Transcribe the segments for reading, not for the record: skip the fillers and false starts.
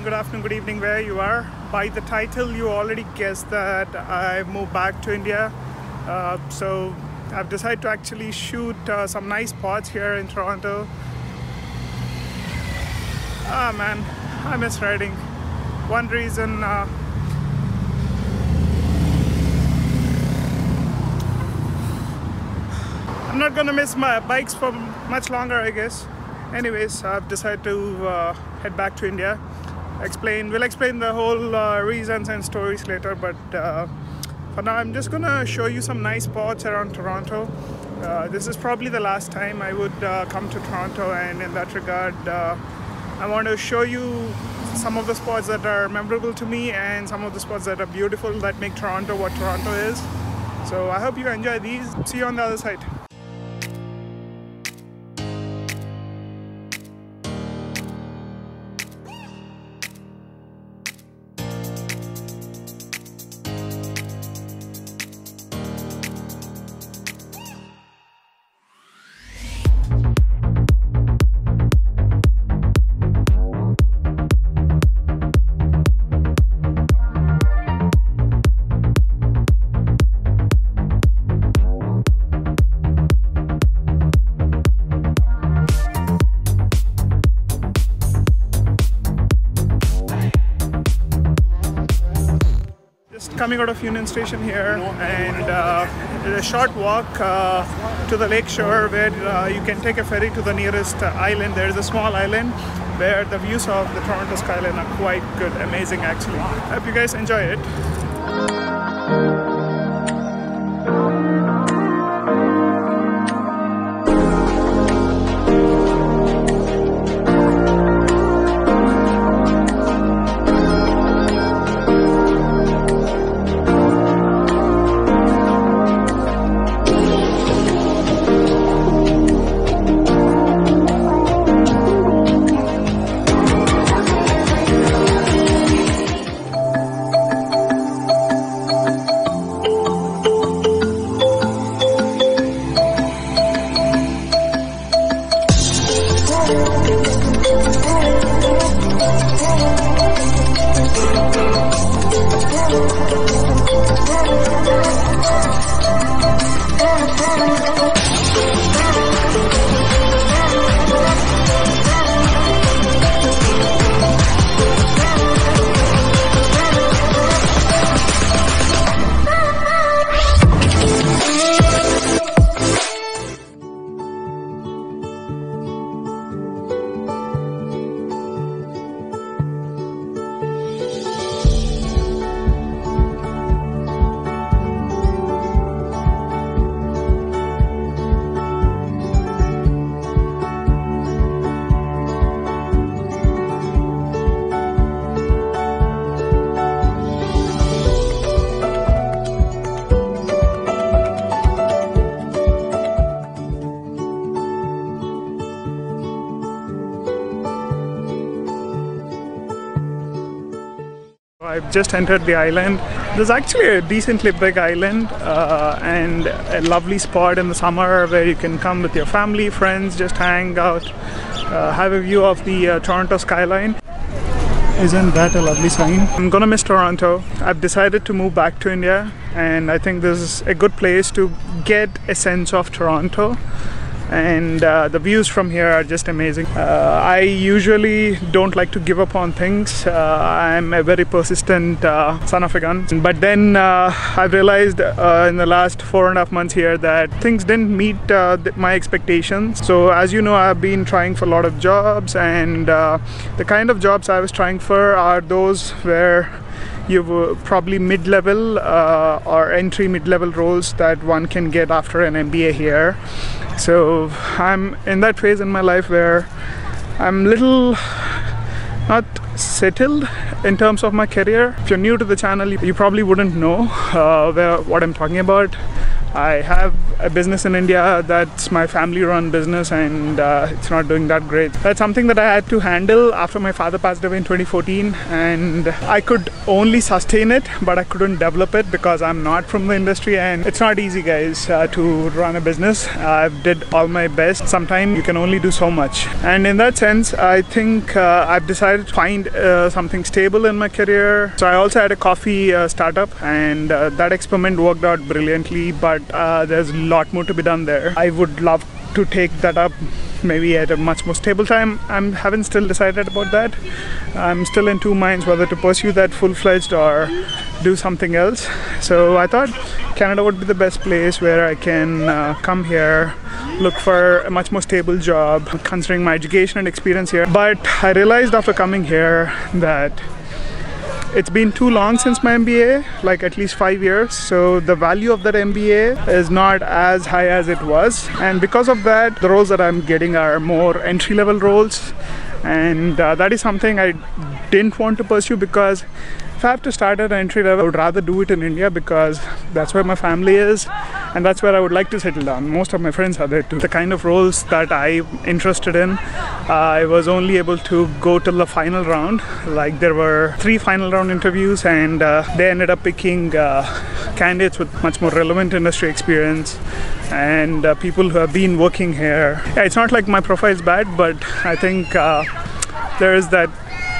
good afternoon, good evening, where you are. By the title, you already guessed that I moved back to India. So I've decided to actually shoot some nice spots here in Toronto. Ah man, I miss riding. One reason I'm not gonna miss my bikes for much longer, I guess. Anyways, I've decided to head back to India. We'll explain the whole reasons and stories later, but for now I'm just gonna show you some nice spots around Toronto. This is probably the last time I would come to Toronto, and in that regard I want to show you some of the spots that are memorable to me and some of the spots that are beautiful, that make Toronto what Toronto is. So I hope you enjoy these. See you on the other side. Coming out of Union Station here, and there's a short walk to the lake shore where you can take a ferry to the nearest island. There is a small island where the views of the Toronto skyline are quite good, amazing actually. Hope you guys enjoy it. I've just entered the island. There's actually a decently big island and a lovely spot in the summer where you can come with your family, friends, just hang out, have a view of the Toronto skyline. Isn't that a lovely sign? I'm gonna miss Toronto. I've decided to move back to India, and I think this is a good place to get a sense of Toronto. And the views from here are just amazing. I usually don't like to give up on things. I'm a very persistent son of a gun, but then I've realized in the last 4.5 months here that things didn't meet my expectations. So as you know, I've been trying for a lot of jobs, and the kind of jobs I was trying for are those where you've probably mid-level or entry mid-level roles that one can get after an MBA here. So I'm in that phase in my life where I'm little not settled in terms of my career. If you're new to the channel, you probably wouldn't know what I'm talking about. I have a business in India that's my family-run business, and it's not doing that great. That's something that I had to handle after my father passed away in 2014, and I could only sustain it, but I couldn't develop it because I'm not from the industry, and it's not easy, guys, to run a business. I did all my best. Sometimes you can only do so much, and in that sense, I think I've decided to find something stable in my career. So I also had a coffee startup, and that experiment worked out brilliantly, but there's a lot more to be done there. I would love to take that up maybe at a much more stable time. I haven't still decided about that. I'm still in two minds whether to pursue that full-fledged or do something else. So I thought Canada would be the best place where I can come here, look for a much more stable job, considering my education and experience here. But I realized after coming here that it's been too long since my MBA, like at least 5 years. So the value of that MBA is not as high as it was. And because of that, the roles that I'm getting are more entry-level roles. And that is something I didn't want to pursue, because if I have to start at entry level, I would rather do it in India, because that's where my family is and that's where I would like to settle down. Most of my friends are there too. The kind of roles that I'm interested in, I was only able to go till the final round. Like there were 3 final round interviews, and they ended up picking candidates with much more relevant industry experience and people who have been working here. Yeah, it's not like my profile is bad, but I think there is that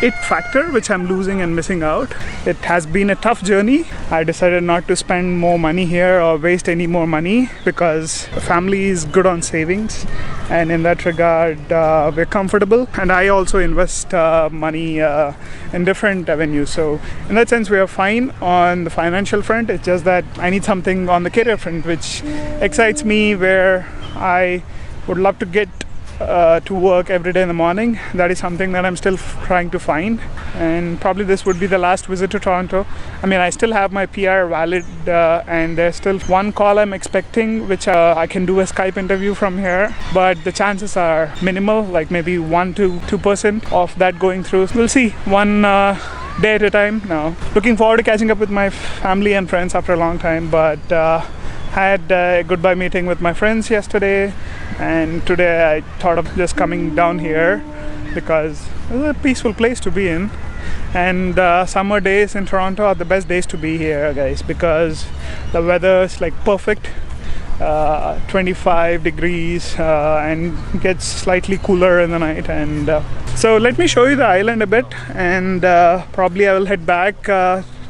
it factor which I'm losing and missing out. It has been a tough journey. I decided not to spend more money here or waste any more money, because family is good on savings, and in that regard we're comfortable, and I also invest money in different avenues. So in that sense we are fine on the financial front. It's just that I need something on the career front which excites me, where I would love to get to work every day in the morning. That is something that I'm still trying to find, and probably this would be the last visit to Toronto. I mean, I still have my PR valid, and there's still one call I'm expecting, which I can do a Skype interview from here, but the chances are minimal, like maybe 1 to 2% of that going through. We'll see, one day at a time now. Looking forward to catching up with my family and friends after a long time, but had a goodbye meeting with my friends yesterday, and today I thought of just coming down here because it's a peaceful place to be in, and summer days in Toronto are the best days to be here, guys, because the weather is like perfect, 25 degrees, and gets slightly cooler in the night. And so let me show you the island a bit, and probably I will head back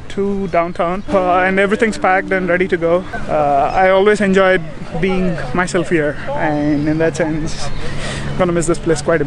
to downtown, and everything's packed and ready to go. I always enjoyed being myself here, and in that sense I'm gonna miss this place quite a bit.